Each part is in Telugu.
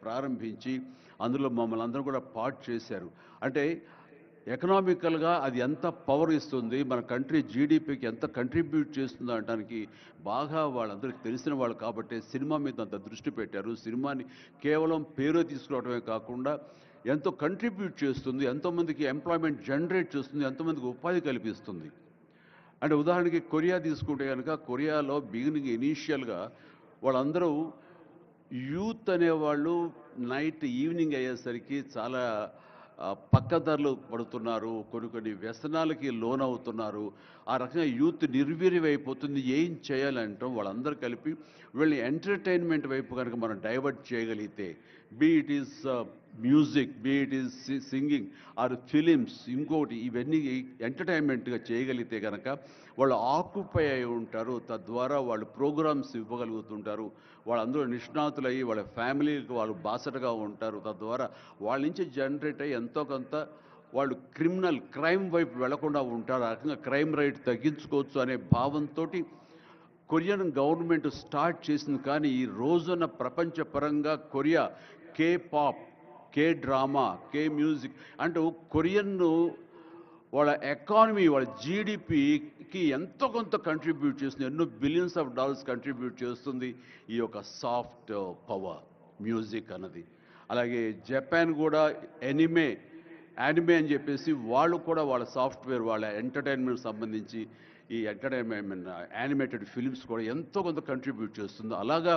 ప్రారంభించి అందులో మమ్మల్ని అందరూ కూడా పార్ట్ చేశారు. అంటే ఎకనామికల్గా అది ఎంత పవర్ ఇస్తుంది, మన కంట్రీ జీడిపికి ఎంత కంట్రిబ్యూట్ చేస్తుందో అనడానికి బాగా వాళ్ళందరికీ తెలిసిన వాళ్ళు కాబట్టి సినిమా మీద అంత దృష్టి పెట్టారు. సినిమాని కేవలం పేరు తీసుకురావడమే కాకుండా ఎంతో కంట్రిబ్యూట్ చేస్తుంది, ఎంతోమందికి ఎంప్లాయ్మెంట్ జనరేట్ చేస్తుంది, ఎంతోమందికి ఉపాధి కల్పిస్తుంది. అంటే ఉదాహరణకి కొరియా తీసుకుంటే కనుక కొరియాలో బిగినింగ్ ఇనీషియల్గా వాళ్ళందరూ యూత్ అనేవాళ్ళు నైట్ ఈవినింగ్ అయ్యేసరికి చాలా పక్కదారులు పడుతున్నారు, కొన్ని వ్యసనాలకి లోనవుతున్నారు. ఆ రకంగా యూత్ నిర్వీర్యమైపోతుంది. ఏం చేయాలంటాం వాళ్ళందరూ కలిపి వీళ్ళని ఎంటర్టైన్మెంట్ వైపు కనుక మనం డైవర్ట్ చేయగలిగితే, be it is music, be it is singing or films, ఇంకోటి ఇవన్నీ ఎంటర్టైన్మెంట్గా చేయగలిగితే కనుక వాళ్ళు ఆక్యుపై అయి ఉంటారు. తద్వారా వాళ్ళు ప్రోగ్రామ్స్ ఇవ్వగలుగుతుంటారు. వాళ్ళందరూ నిష్ణాతులయ్యి వాళ్ళ ఫ్యామిలీకి వాళ్ళు బాసటగా ఉంటారు. తద్వారా వాళ్ళ నుంచి జనరేట్ అయ్యి ఎంతో కొంత వాళ్ళు క్రైమ్ వైపు వెళ్లకుండా ఉంటారు. ఆ రకంగా క్రైమ్ రేట్ తగ్గించుకోవచ్చు అనే భావంతో కొరియన్ గవర్నమెంట్ స్టార్ట్ చేసింది. కానీ ఈ రోజున ప్రపంచపరంగా Korea K pop, K drama, K music అంటూ కొరియన్ వాళ్ళ ఎకానమీ, వాళ్ళ జీడిపికి ఎంతో కొంత కంట్రిబ్యూట్ చేస్తుంది. ఎన్నో బిలియన్స్ ఆఫ్ డాలర్స్ కంట్రిబ్యూట్ చేస్తుంది ఈ యొక్క సాఫ్ట్ పవర్ మ్యూజిక్ అన్నది. అలాగే జపాన్ కూడా యానిమే అని చెప్పేసి వాళ్ళు కూడా వాళ్ళ సాఫ్ట్వేర్, వాళ్ళ ఎంటర్టైన్మెంట్ సంబంధించి ఈ ఎంటర్టైన్మెంట్ యానిమేటెడ్ ఫిలిమ్స్ కూడా ఎంతో కొంత కంట్రిబ్యూట్ చేస్తుంది. అలాగా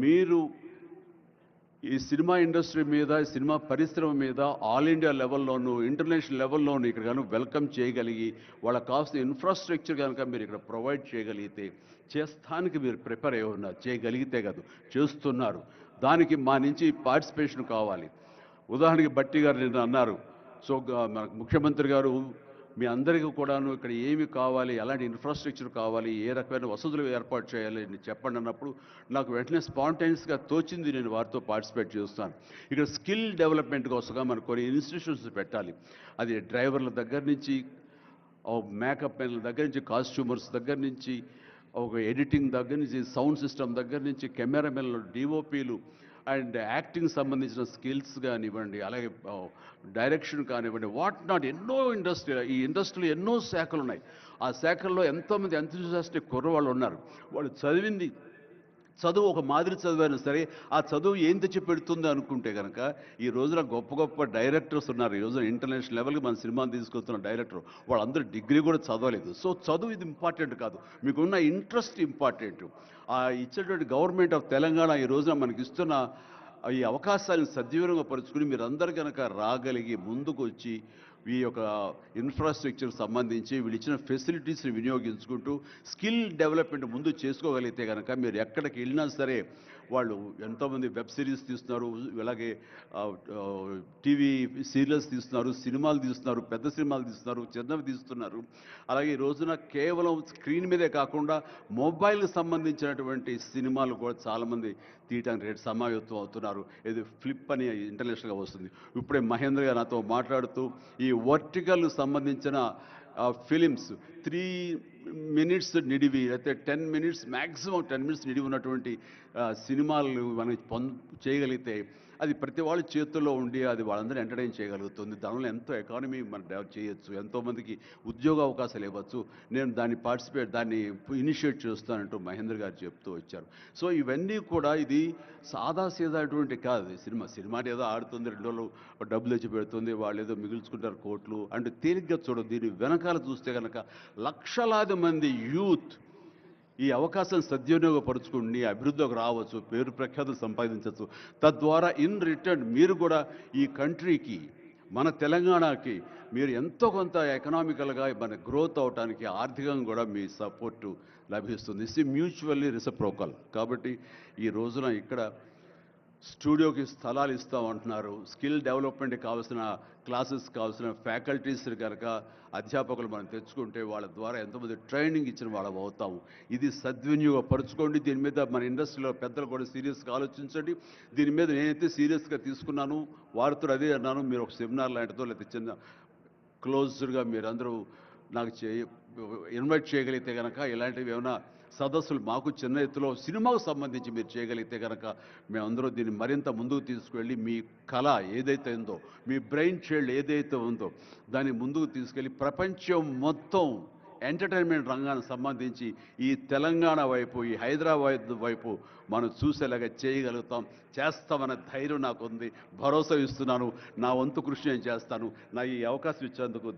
మీరు ఈ సినిమా ఇండస్ట్రీ మీద, సినిమా పరిశ్రమ మీద ఆల్ ఇండియా లెవెల్లోనూ ఇంటర్నేషనల్ లెవెల్లోనూ ఇక్కడ కనుక వెల్కమ్ చేయగలిగి వాళ్ళకి కావాల్సిన ఇన్ఫ్రాస్ట్రక్చర్ కనుక మీరు ఇక్కడ ప్రొవైడ్ చేయగలిగితే, చేస్తానికి మీరు ప్రిపేర్ అయి ఉన్నారు, చేయగలిగితే కాదు చేస్తున్నారు. దానికి మా నుంచి పార్టిసిపేషన్ కావాలి. ఉదాహరణకి బట్టి గారు నిన్న అన్నారు, సో మనకు ముఖ్యమంత్రి గారు మీ అందరికీ కూడాను ఇక్కడ ఏమి కావాలి, ఎలాంటి ఇన్ఫ్రాస్ట్రక్చర్ కావాలి, ఏ రకమైన వసతులు ఏర్పాటు చేయాలి అని చెప్పండి అన్నప్పుడు నాకు వెంటనే స్పాంటైనియస్గా తోచింది, నేను వారితో పార్టిసిపేట్ చేస్తాను. ఇక్కడ స్కిల్ డెవలప్మెంట్ కోసంగా మనకు కొన్ని ఇన్స్టిట్యూషన్స్ పెట్టాలి. అది డ్రైవర్ల దగ్గర నుంచి, మేకప్ మెన్ల దగ్గర నుంచి, కాస్ట్యూమర్స్ దగ్గర నుంచి, ఒక ఎడిటింగ్ దగ్గర నుంచి, సౌండ్ సిస్టమ్ దగ్గర నుంచి, కెమెరామెన్లు, డిఓపీలు అండ్ యాక్టింగ్ సంబంధించిన స్కిల్స్ కానివ్వండి, అలాగే డైరెక్షన్ కానివ్వండి, వాట్ నాట్ ఎన్నో ఈ ఇండస్ట్రీలో ఎన్నో శాఖలు ఉన్నాయి. ఆ శాఖల్లో ఎంతోమంది ఎంతూజియాస్టిక్ కుర్రవాళ్ళు ఉన్నారు. వాళ్ళు చదువు ఒక మాదిరి చదివైనా సరే ఆ చదువు ఏం తెచ్చి పెడుతుంది అనుకుంటే కనుక ఈ రోజున గొప్ప గొప్ప డైరెక్టర్స్ ఉన్నారు. ఈ రోజున ఇంటర్నేషనల్ లెవెల్కి మన సినిమాని తీసుకొస్తున్న డైరెక్టర్ వాళ్ళందరూ డిగ్రీ కూడా చదవలేదు. సో చదువు ఇది ఇంపార్టెంట్ కాదు, మీకున్న ఇంట్రెస్ట్ ఇంపార్టెంట్. ఆ ఇచ్చేటువంటి గవర్నమెంట్ ఆఫ్ తెలంగాణ ఈ రోజున మనకి ఇస్తున్న ఈ అవకాశాలను సద్వినియోగపరుచుకుని మీరందరూ కనుక రాగలిగి ముందుకు వచ్చి ఈ యొక్క ఇన్ఫ్రాస్ట్రక్చర్ సంబంధించి వీళ్ళు ఇచ్చిన ఫెసిలిటీస్ని వినియోగించుకుంటూ స్కిల్ డెవలప్మెంట్ ముందు చేసుకోగలిగితే కనుక మీరు ఎక్కడికి వెళ్ళినా సరే వాళ్ళు ఎంతోమంది వెబ్ సిరీస్ తీస్తున్నారు, అలాగే టీవీ సీరియల్స్ తీస్తున్నారు, సినిమాలు తీస్తున్నారు, పెద్ద సినిమాలు తీస్తున్నారు, చిన్నవి తీస్తున్నారు. అలాగే ఈ రోజున కేవలం స్క్రీన్ మీదే కాకుండా మొబైల్కి సంబంధించినటువంటి సినిమాలు కూడా చాలామంది తీయటానికి సమాయత్తం అవుతున్నారు. ఇది ఫ్లిప్ అని ఇంటర్నేషనల్గా వస్తుంది. ఇప్పుడే మహేంద్ర గారు నాతో మాట్లాడుతూ ఈ వర్టికల్ సంబంధించిన ఫిలిమ్స్ 3 minutes నిడివి అయితే 10 minutes మ్యాక్సిమం 10 minutes నిడివి ఉన్నటువంటి సినిమాలు మనం చేయగలిగితే అది ప్రతి వాళ్ళ చేతుల్లో ఉండి అది వాళ్ళందరూ ఎంటర్టైన్ చేయగలుగుతుంది. దానివల్ల ఎంతో ఎకానమీ మనం డెవలప్ చేయొచ్చు, ఎంతోమందికి ఉద్యోగ అవకాశాలు ఇవ్వచ్చు. నేను దాన్ని ఇనిషియేట్ చేస్తానంటూ మహేంద్ర గారు చెప్తూ వచ్చారు. సో ఇవన్నీ కూడా ఇది సాదాసీదాటువంటి కాదు. సినిమా ఏదో ఆడుతుంది, 2 రోజులు డబ్బులు తెచ్చి పెడుతుంది, వాళ్ళు ఏదో మిగుల్చుకుంటారు కోట్లు అంటే తేలిగ్గా చూడదు. దీని వెనకాల చూస్తే కనుక లక్షలాది మంది యూత్ ఈ అవకాశాన్ని సద్వినియోగపరుచుకుని అభివృద్ధిలోకి రావచ్చు, పేరు ప్రఖ్యాతులు సంపాదించవచ్చు. తద్వారా ఇన్ రిటర్న్ మీరు కూడా ఈ కంట్రీకి, మన తెలంగాణకి మీరు ఎంతో కొంత ఎకనామికల్గా మన గ్రోత్ అవడానికి ఆర్థికంగా కూడా మీ సపోర్టు లభిస్తుంది. ఇది మ్యూచువల్లీ రిసిప్రోకల్. కాబట్టి ఈ రోజున ఇక్కడ స్టూడియోకి స్థలాలు ఇస్తామంటున్నారు. స్కిల్ డెవలప్మెంట్కి కావాల్సిన క్లాసెస్ కావాల్సిన ఫ్యాకల్టీస్ కనుక అధ్యాపకులు మనం తెచ్చుకుంటే వాళ్ళ ద్వారా ఎంతోమంది ట్రైనింగ్ ఇచ్చిన వాళ్ళం అవుతాము. ఇది సద్వినియోగపరచుకోండి. దీని మీద మన ఇండస్ట్రీలో పెద్దలు కూడా సీరియస్గా ఆలోచించండి. దీని మీద నేనైతే సీరియస్గా తీసుకున్నాను, వారితో అదే అన్నాను. మీరు ఒక సెమినార్ లాంటిదో లేకపోతే చిన్న క్లోజ్డ్గా మీరందరూ నాకు ఇన్వైట్ చేయగలిగితే కనుక ఇలాంటివి ఏమైనా సదస్సులు మాకు చిన్న ఎత్తులో సినిమాకు సంబంధించి మీరు చేయగలిగితే కనుక మేమందరూ దీన్ని మరింత ముందుకు తీసుకువెళ్ళి మీ కళ ఏదైతే ఉందో, మీ బ్రెయిన్ చైల్డ్ ఏదైతే ఉందో దాన్ని ముందుకు తీసుకెళ్ళి ప్రపంచం మొత్తం ఎంటర్టైన్మెంట్ రంగానికి సంబంధించి ఈ తెలంగాణ వైపు, ఈ హైదరాబాద్ వైపు మనం చూసేలాగా చేయగలుగుతాం, చేస్తామనే ధైర్యం నాకుంది, భరోసా ఇస్తున్నాను. నా వంతు కృషి నేను చేస్తాను. నా ఈ అవకాశం ఇచ్చేందుకు